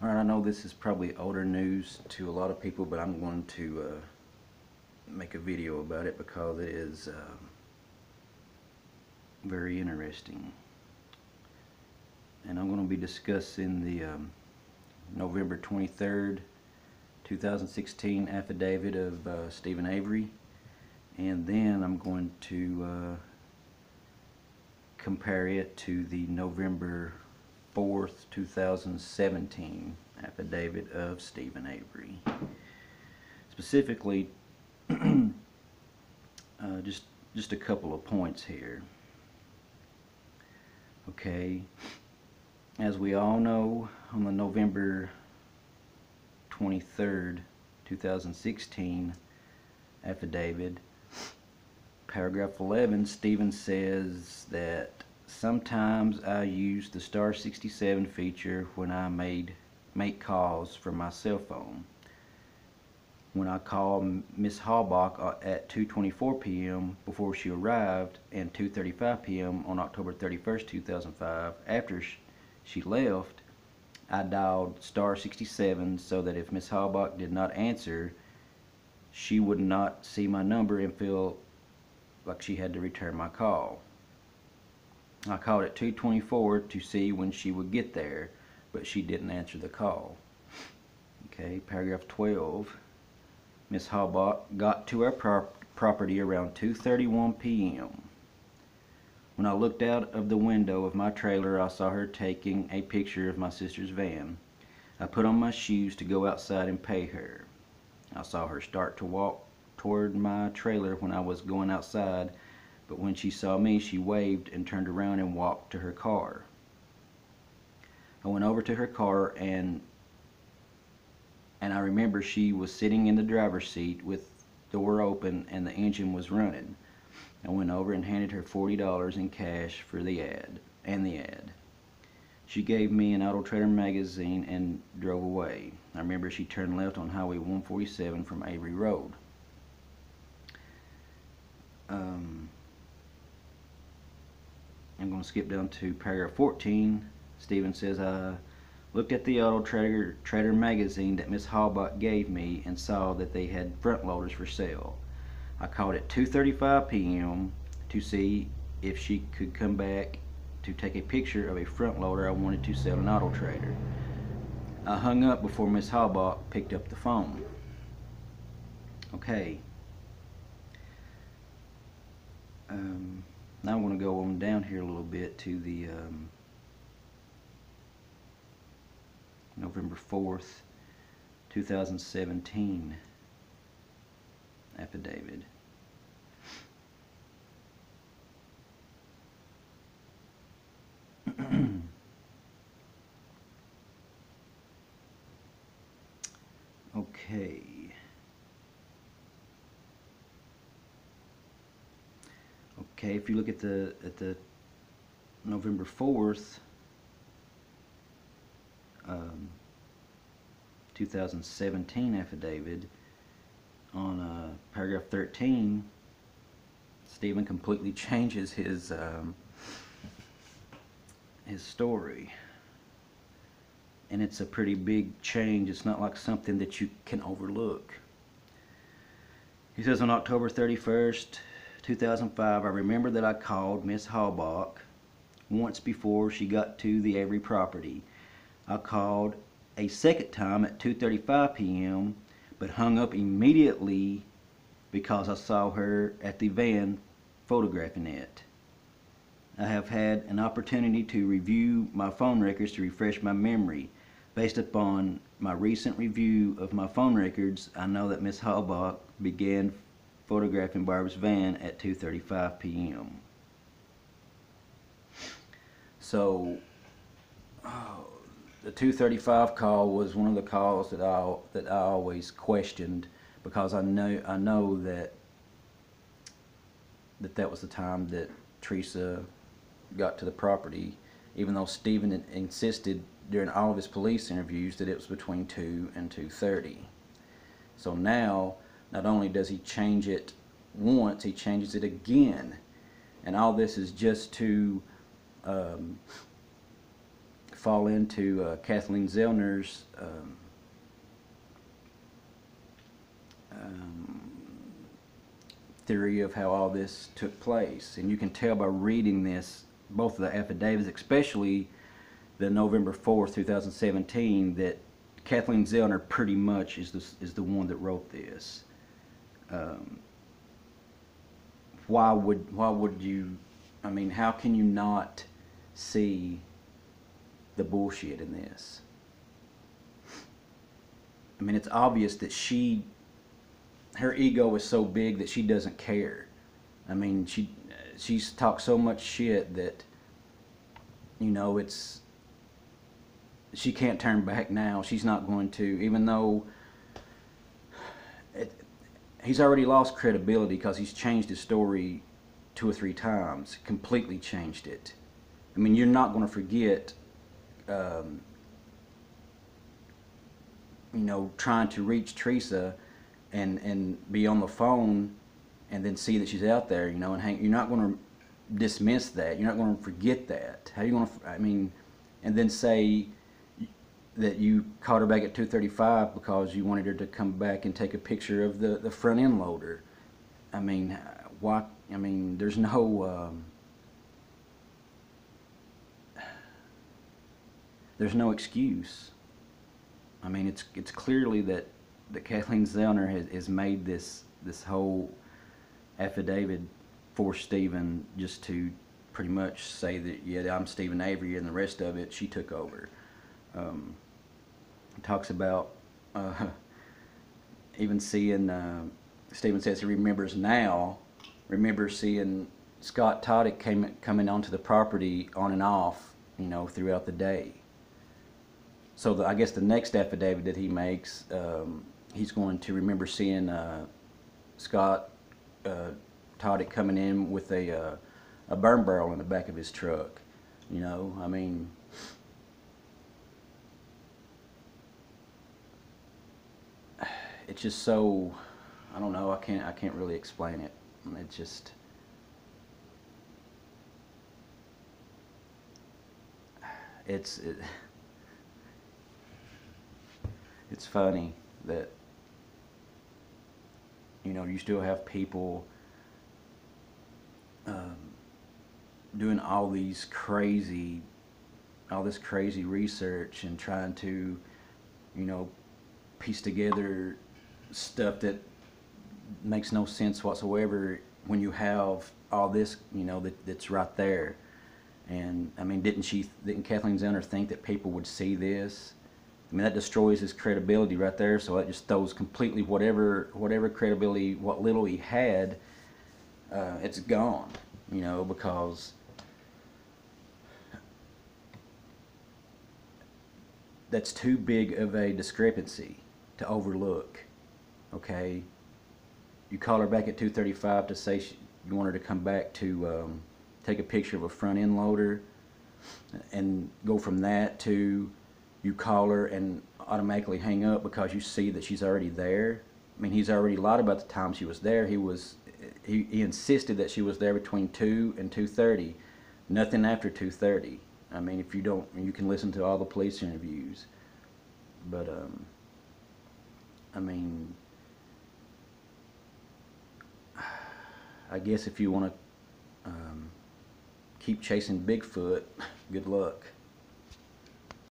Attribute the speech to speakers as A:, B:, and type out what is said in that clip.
A: Alright, I know this is probably older news to a lot of people, but I'm going to make a video about it because it is very interesting. And I'm going to be discussing the November 23rd, 2016 affidavit of Steven Avery. And then I'm going to compare it to the November 4th, 2017 affidavit of Steven Avery. Specifically, just a couple of points here. Okay, as we all know, on the November 23rd, 2016 affidavit, paragraph 11, Steven says that sometimes I use the star 67 feature when I make calls from my cell phone. When I called Miss Halbach at 2:24 p.m. before she arrived and 2:35 p.m. on October 31st, 2005, after she left, I dialed star 67 so that if Miss Halbach did not answer, she would not see my number and feel like she had to return my call. I called at 2:24 to see when she would get there, but she didn't answer the call. Okay, paragraph 12. Miss Halbach got to our property around 2:31 p.m. When I looked out of the window of my trailer, I saw her taking a picture of my sister's van. I put on my shoes to go outside and pay her. I saw her start to walk toward my trailer when I was going outside, but when she saw me, she waved and turned around and walked to her car. I went over to her car and I remember she was sitting in the driver's seat with the door open and the engine was running. I went over and handed her $40 in cash for the ad. She gave me an Auto Trader magazine and drove away. I remember she turned left on Highway 147 from Avery Road. I'm going to skip down to paragraph 14. Steven says, I looked at the Auto Trader magazine that Miss Halbach gave me and saw that they had front loaders for sale. I called at 2:35 p.m. to see if she could come back to take a picture of a front loader I wanted to sell in Auto Trader. I hung up before Miss Halbach picked up the phone. Okay. Now I'm going to go on down here a little bit to the November 4th, 2017 affidavit. Okay. Okay, if you look at the November 4th, 2017 affidavit, on paragraph 13, Steven completely changes his story, and it's a pretty big change. It's not like something that you can overlook. He says, on October 31st, 2005, I remember that I called Miss Halbach once before she got to the Avery property. I called a second time at 2:35 p.m. but hung up immediately because I saw her at the van photographing it. I have had an opportunity to review my phone records to refresh my memory. Based upon my recent review of my phone records, I know that Miss Halbach began photographing Barbara's van at 2:35 p.m. So, the 2:35 call was one of the calls that I always questioned, because I know that was the time that Teresa got to the property, even though Steven insisted during all of his police interviews that it was between 2 and 2:30. So now, not only does he change it once, he changes it again, and all this is just to fall into Kathleen Zellner's theory of how all this took place. And you can tell by reading this, both of the affidavits, especially the November 4th, 2017, that Kathleen Zellner pretty much is the one that wrote this. Why would you? I mean, how can you not see the bullshit in this? I mean, it's obvious that her ego is so big that she doesn't care. I mean, she's talked so much shit that, you know, she can't turn back now. She's not going to, even though he's already lost credibility because he's changed his story 2 or 3 times, completely changed it. I mean, you're not going to forget, you know, trying to reach Teresa and be on the phone and then see that she's out there, you know, and you're not going to dismiss that. You're not going to forget that. How are you going to, I mean, and then say that you caught her back at 2:35 because you wanted her to come back and take a picture of the front end loader. I mean, why? I mean, there's no excuse. I mean, it's clearly that Kathleen Zellner has made this whole affidavit for Steven just to pretty much say that, yeah, I'm Steven Avery, and the rest of it she took over. It talks about even seeing, Steven says he remembers seeing Scott Todick coming onto the property on and off, you know, throughout the day. So I guess the next affidavit that he makes, he's going to remember seeing Scott Todick coming in with a burn barrel in the back of his truck. You know, I mean, it's just so, I don't know, I can't really explain it. It's just, it's funny that, you know, you still have people doing all this crazy research and trying to, you know, piece together stuff that makes no sense whatsoever when you have all this, you know, that's right there. And I mean, didn't Kathleen Zellner think that people would see this? I mean, that destroys his credibility right there. So that just throws completely whatever credibility, what little he had, it's gone. You know, because that's too big of a discrepancy to overlook. Okay, you call her back at 2:35 to say you want her to come back to take a picture of a front end loader, and go from that to you call her and automatically hang up because you see that she's already there. I mean, he's already lied about the time she was there. He insisted that she was there between 2 and 2:30, nothing after 2:30. I mean, if you don't, you can listen to all the police interviews. But I mean, I guess if you want to keep chasing Bigfoot, good luck.